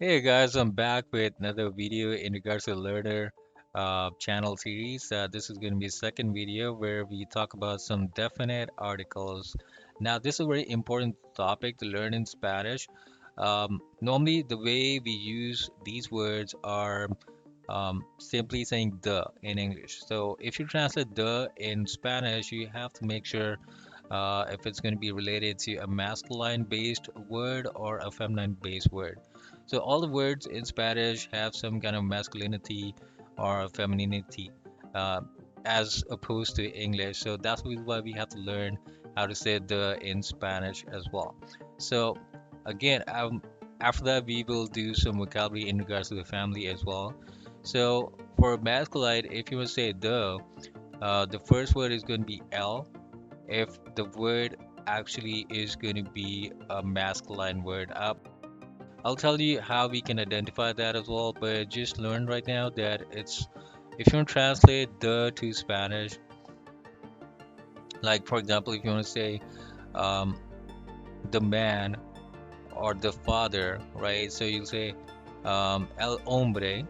Hey guys, I'm back with another video in regards to learner channel series. This is going to be a second video where we talk about some definite articles. Now, this is a very important topic to learn in Spanish. Normally, the way we use these words are simply saying the in English. So, if you translate the in Spanish, you have to make sure if it's going to be related to a masculine based word or a feminine based word. So all the words in Spanish have some kind of masculinity or femininity uh, as opposed to English. So that's why we have to learn how to say the in Spanish as well. So again, after that, we will do some vocabulary in regards to the family as well. So for masculine, if you want to say the first word is going to be L if the word actually is going to be a masculine word. I'll tell you how we can identify that as well, but just learn right now that it's if you want to translate the to Spanish, like for example, if you want to say um, the man or the father, right? So you'll say el hombre,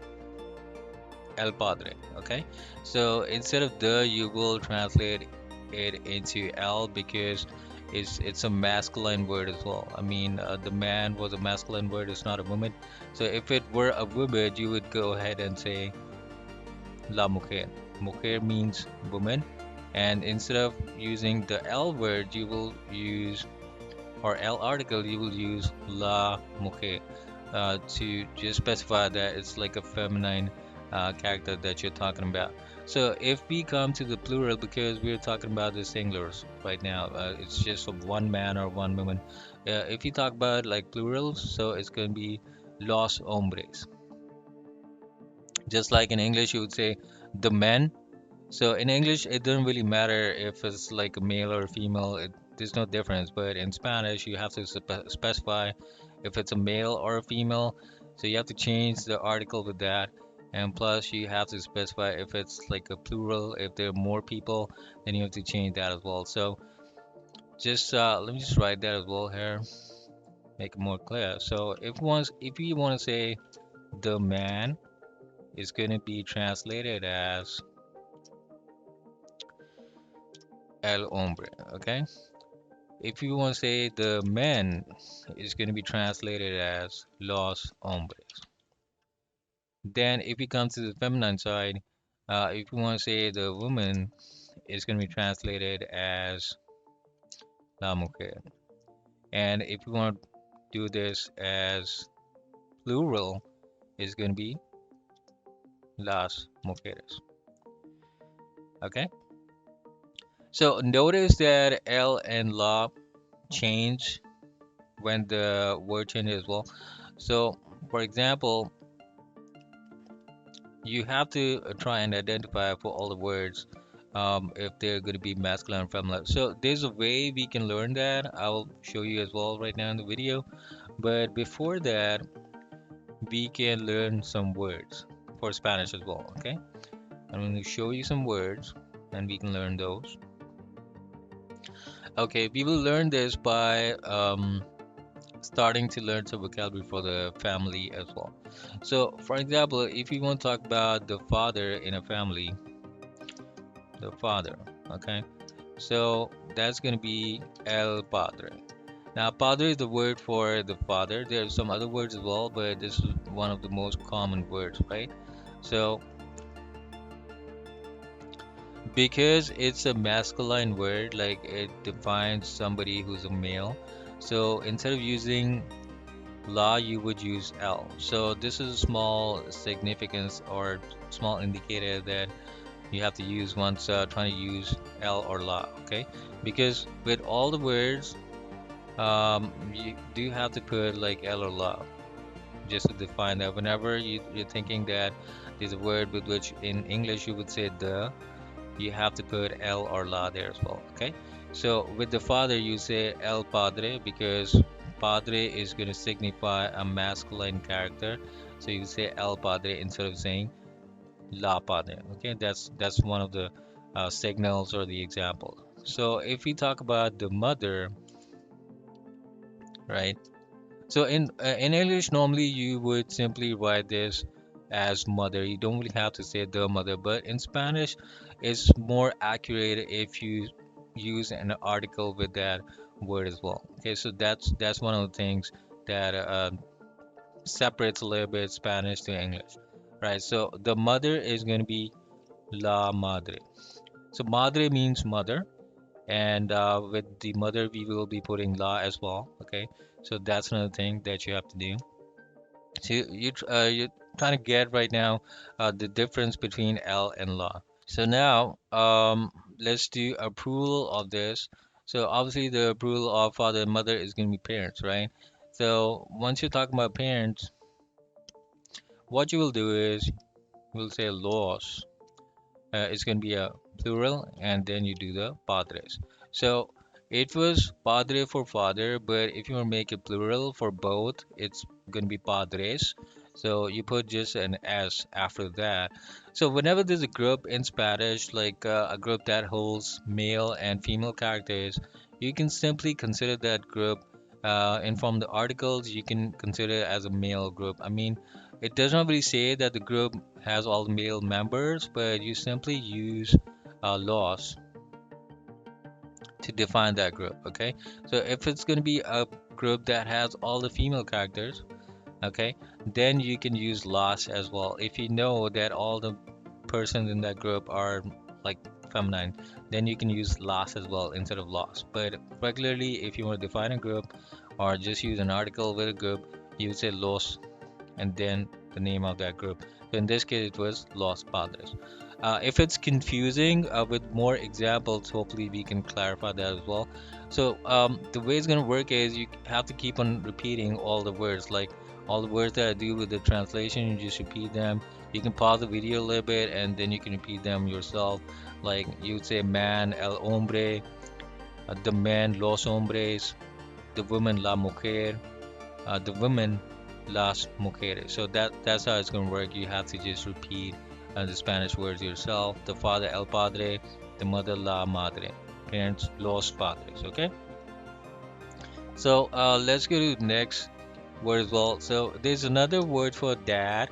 el padre, okay? So instead of the, you will translate it into el because it's a masculine word as well. I mean, the man was a masculine word, it's not a woman. So if it were a woman, you would go ahead and say la mujer. Mujer means woman, and instead of using the el word, you will use or el article, you will use la mujer to just specify that it's like a feminine character that you're talking about. So if we come to the plural, because we're talking about the singulars right now, it's just of one man or one woman. If you talk about like plurals, so it's going to be los hombres. Just like in English, you would say the men. So in English, it doesn't really matter if it's like a male or a female. There's no difference. But in Spanish, you have to specify if it's a male or a female. So you have to change the article with that. And plus, you have to specify if it's like a plural, if there are more people, then you have to change that as well. So just let me just write that as well here, make it more clear. So if we want to say the man, is going to be translated as el hombre. Okay. If you want to say the men, it's going to be translated as los hombres. Then if you come to the feminine side, if you want to say the woman, it's going to be translated as la mujer. And if you want to do this as plural, it's going to be las mujeres. Okay? So notice that L and la change when the word changes as well. So for example, you have to try and identify for all the words if they're going to be masculine or feminine. So there's a way we can learn that. I'll show you as well right now in the video. But before that, we can learn some words for Spanish as well. Okay, I'm going to show you some words and we can learn those. Okay, we will learn this by starting to learn some vocabulary for the family as well. So, for example, if you want to talk about the father in a family, the father, okay? So that's going to be el padre. Now, padre is the word for the father. There are some other words as well, but this is one of the most common words, right? So, because it's a masculine word, like it defines somebody who's a male. So instead of using la, you would use el. So this is a small significance or small indicator that you have to use once trying to use L or la, okay? Because with all the words, you do have to put like L or la just to define that. Whenever you're thinking that there's a word with which in English you would say the, you have to put L or la there as well, okay? So with the father, you say El Padre because Padre is going to signify a masculine character. So you say El Padre instead of saying La Padre. Okay, that's one of the signals or the example. So if we talk about the mother, right? So in English, normally you would simply write this as mother. You don't really have to say the mother, but in Spanish, it's more accurate if you use an article with that word as well. Okay, so that's one of the things that separates a little bit Spanish to English, right? So the mother is going to be la madre. So madre means mother, and with the mother we will be putting la as well. Okay, so that's another thing that you have to do. So you're trying to get right now the difference between L and la. So now let's do approval of this. So obviously the approval of father and mother is going to be parents, right? So once you're talking about parents, what you will do is we'll say los. It's going to be a plural, and then you do the padres. So it was padre for father, but if you want to make it plural for both, it's going to be padres. So you put just an S after that. So whenever there's a group in Spanish, like a group that holds male and female characters, you can simply consider that group. And from the articles, you can consider it as a male group. I mean, it does not really say that the group has all male members, but you simply use laws to define that group. Okay, so if it's going to be a group that has all the female characters, okay, then you can use loss as well. If you know that all the persons in that group are like feminine, then you can use loss as well instead of loss. But regularly, if you want to define a group or just use an article with a group, you would say los and then the name of that group. So in this case, it was Los Padres. If it's confusing with more examples, hopefully we can clarify that as well. So the way it's going to work is you have to keep on repeating all the words, like all the words that I do with the translation, you just repeat them. You can pause the video a little bit and then you can repeat them yourself. Like you would say man, el hombre, the man, los hombres, the woman, la mujer, the women, las mujeres. So that's how it's going to work. You have to just repeat the Spanish words yourself. The father, el padre. The mother, la madre. Parents, los padres. Okay. So let's go to the next word as well. So there's another word for dad.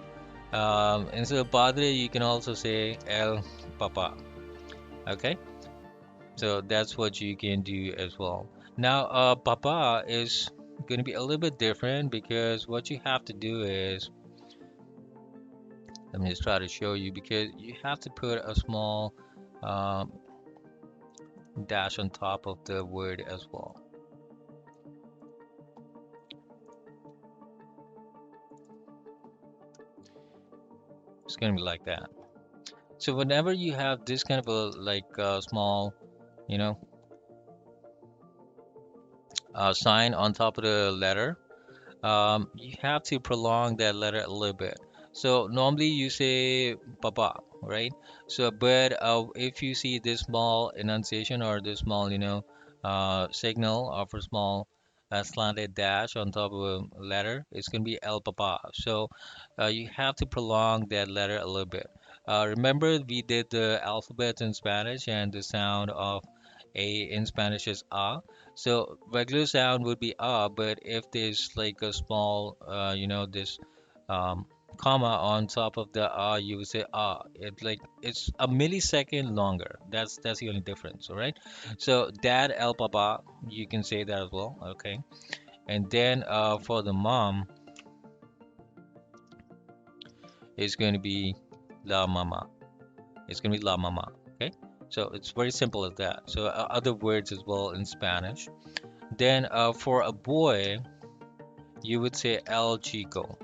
Instead of padre, you can also say el papa. Okay. So that's what you can do as well. Now, papa is going to be a little bit different because what you have to do is, let me just try to show you because you have to put a small um, dash on top of the word as well. It's going to be like that. So whenever you have this kind of a small, you know, sign on top of the letter, you have to prolong that letter a little bit. So normally you say papa, right? So, but if you see this small enunciation or this small, signal of a small slanted dash on top of a letter, it's going to be el papa. So you have to prolong that letter a little bit. Remember, we did the alphabet in Spanish, and the sound of a in Spanish is a. So regular sound would be but if there's like a small, this um, comma on top of the you would say It like it's a millisecond longer. That's the only difference, all right? So dad el papa, you can say that as well, okay? And then for the mom, it's going to be la mama. It's going to be la mama, okay? So it's very simple as that. So other words as well in Spanish. Then for a boy, you would say El Chico,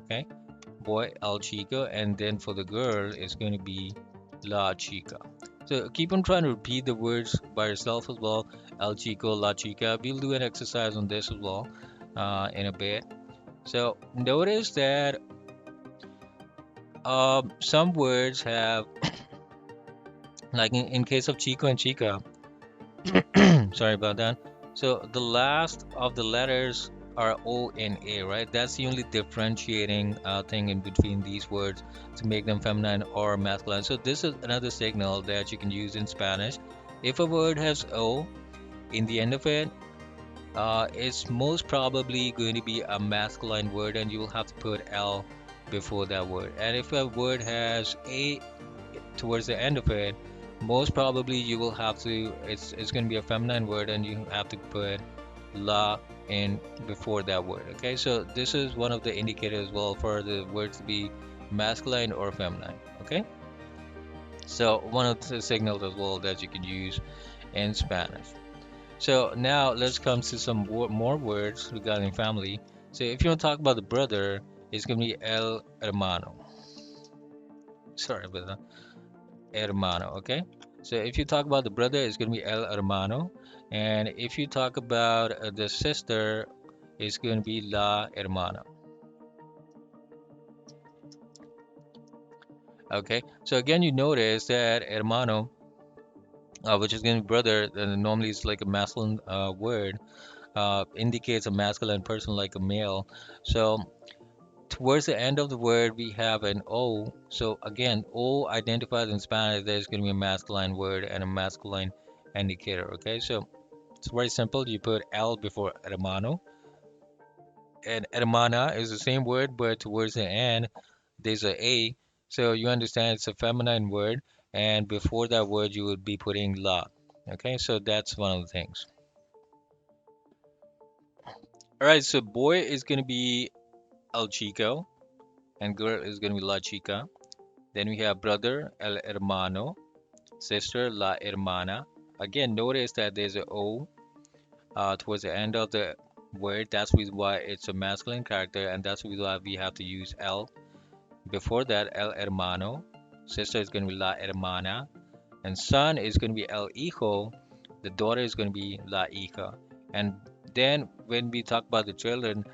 okay? Boy, El Chico, and then for the girl, it's going to be La Chica. So keep on trying to repeat the words by yourself as well. El Chico, La Chica. We'll do an exercise on this as well in a bit. So notice that some words have, like in case of Chico and Chica, sorry about that. So the last of the letters are O and A, right? That's the only differentiating thing in between these words to make them feminine or masculine. So this is another signal that you can use in Spanish. If a word has O in the end of it, It's most probably going to be a masculine word, and you will have to put L before that word. And if a word has A towards the end of it, most probably you will have to, it's going to be a feminine word, and you have to put la in before that word. Okay, so this is one of the indicators as well for the words to be masculine or feminine. Okay, so one of the signals as well that you can use in Spanish. So now let's come to some more words regarding family. So if you want to talk about the brother, it's gonna be el hermano. Sorry about that. Hermano, okay? So if you talk about the brother, it's gonna be el hermano. And if you talk about the sister, it's gonna be la hermana. Okay? So again, you notice that hermano, which is gonna be brother, normally it's like a masculine word, indicates a masculine person like a male. So towards the end of the word, we have an O. So again, O identifies in Spanish there's going to be a masculine word and a masculine indicator. Okay, so it's very simple. You put L before hermano, and hermana is the same word, but towards the end, there's a A. So you understand it's a feminine word, and before that word, you would be putting la. Okay, so that's one of the things. All right, so boy is going to be el chico, and girl is going to be la chica. Then we have brother, el hermano, sister, la hermana. Again, notice that there's a O towards the end of the word. That's the reason why it's a masculine character, and that's the reason why we have to use el. Before that, el hermano. Sister is going to be la hermana. And son is going to be el hijo. The daughter is going to be la hija. And then when we talk about the children,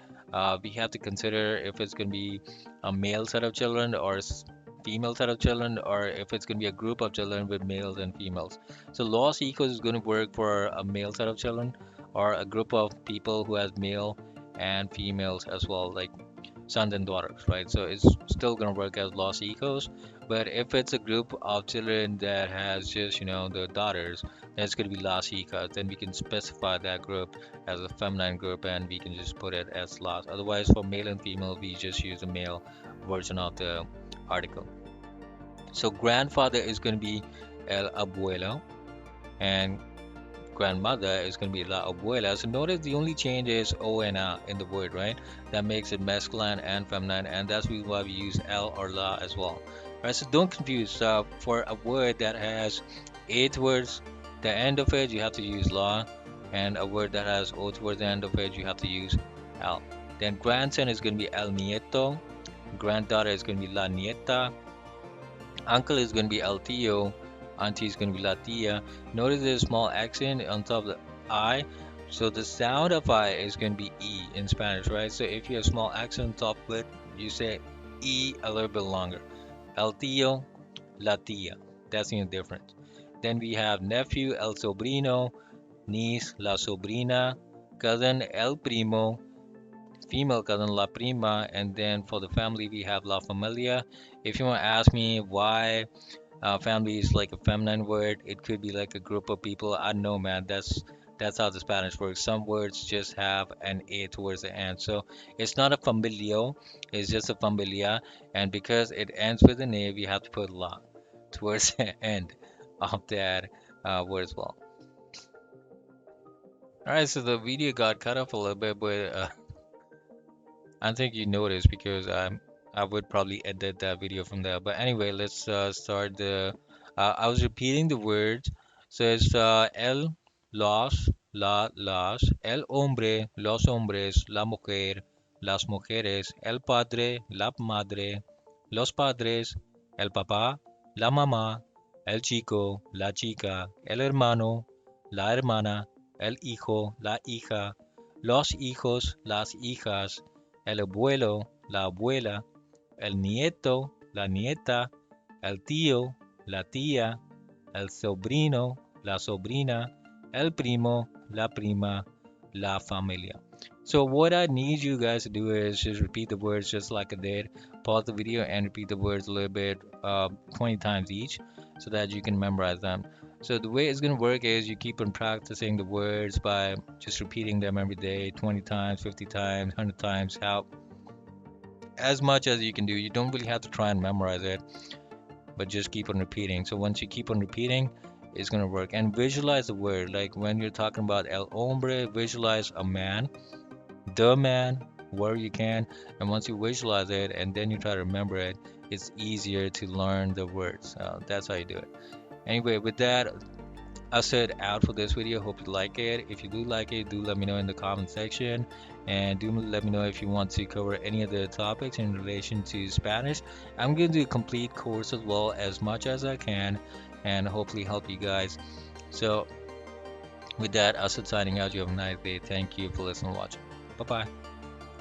we have to consider if it's going to be a male set of children or female set of children, or if it's going to be a group of children with males and females. So Los Hijos is going to work for a male set of children or a group of people who has male and females as well, like sons and daughters, right? So it's still gonna work as Los Hijos, but if it's a group of children that has just, the daughters, then it's gonna be Las Hijas. Then we can specify that group as a feminine group and we can just put it as Las. Otherwise, for male and female, we just use the male version of the article. So grandfather is gonna be El Abuelo, and grandmother is going to be la abuela. So notice the only change is O and A in the word, right? That makes it masculine and feminine, and that's why we use L or la as well. Right, so don't confuse. For a word that has A towards the end of it, you have to use la, and a word that has O towards the end of it, you have to use L. Then grandson is going to be el nieto, granddaughter is going to be la nieta, uncle is going to be el tío, auntie is going to be la tía. Notice there's a small accent on top of the I. So the sound of I is going to be E in Spanish, right? So if you have small accent on top of it, you say E a little bit longer. El tío, la tía. That's the difference. Then we have nephew, el sobrino, niece, la sobrina, cousin, el primo, female cousin, la prima, and then for the family, we have la familia. If you want to ask me why family is like a feminine word. It could be like a group of people. I don't know, man. That's how the Spanish works. Some words just have an A towards the end. So it's not a familio, it's just a familia. And because it ends with an A, we have to put la towards the end of that word as well. All right, so the video got cut off a little bit, but I think you noticed because I would probably edit that video from there. But anyway, let's start the. I was repeating the words. So it's el, los, la, las, el hombre, los hombres, la mujer, las mujeres, el padre, la madre, los padres, el papá, la mamá, el chico, la chica, el hermano, la hermana, el hijo, la hija, los hijos, las hijas, el abuelo, la abuela, el nieto, la nieta, el tío, la tía, el sobrino, la sobrina, el primo, la prima, la familia. So what I need you guys to do is just repeat the words just like I did. Pause the video and repeat the words a little bit, 20 times each, so that you can memorize them. So the way it's gonna work is you keep on practicing the words by just repeating them every day, 20 times, 50 times, 100 times, how as much as you can do. You don't really have to try and memorize it, but just keep on repeating. So once you keep on repeating, it's gonna work. And visualize the word. Like when you're talking about el hombre, visualize a man, the man, where you can. And once you visualize it and then you try to remember it, it's easier to learn the words. That's how you do it. Anyway, with that, I said out for this video. Hope you like it. If you do like it, do let me know in the comment section. And do let me know if you want to cover any other topics in relation to Spanish. I'm going to do a complete course as well as much as I can and hopefully help you guys. So with that, I'll signing out. You have a nice day. Thank you for listening and watching. Bye bye.